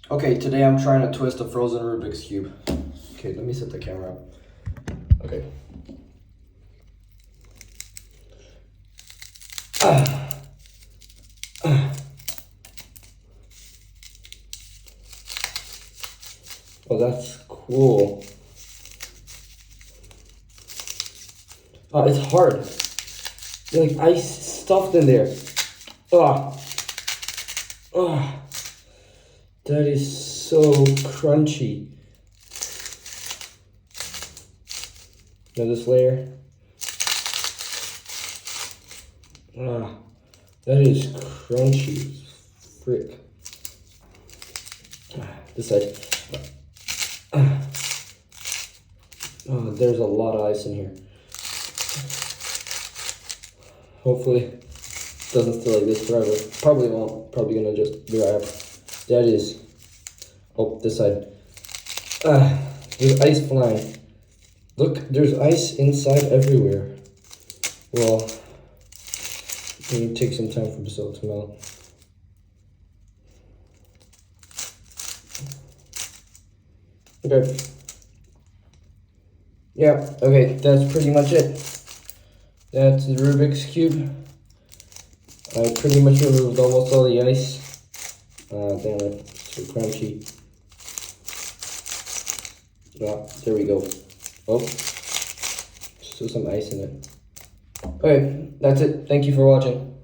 Okay, today I'm trying to twist a frozen Rubik's Cube. Okay, let me set the camera up. Okay. Oh, that's cool. Oh, it's hard. There's like ice stuffed in there. Oh, oh, that is so crunchy. Now this layer. Ah, that is crunchy. Frick. This side. Oh, there's a lot of ice in here. Hopefully it doesn't stay like this forever. Probably won't. Probably gonna just dry up. That is. Oh, this side. There's ice flying. Look, there's ice inside everywhere. Well, it will take some time for this all to melt. Okay. Yeah, okay, that's pretty much it. That's the Rubik's Cube. I pretty much removed almost all the ice. Damn it, it's so crunchy. Yeah, there we go. Oh, still some ice in it. Okay, that's it. Thank you for watching.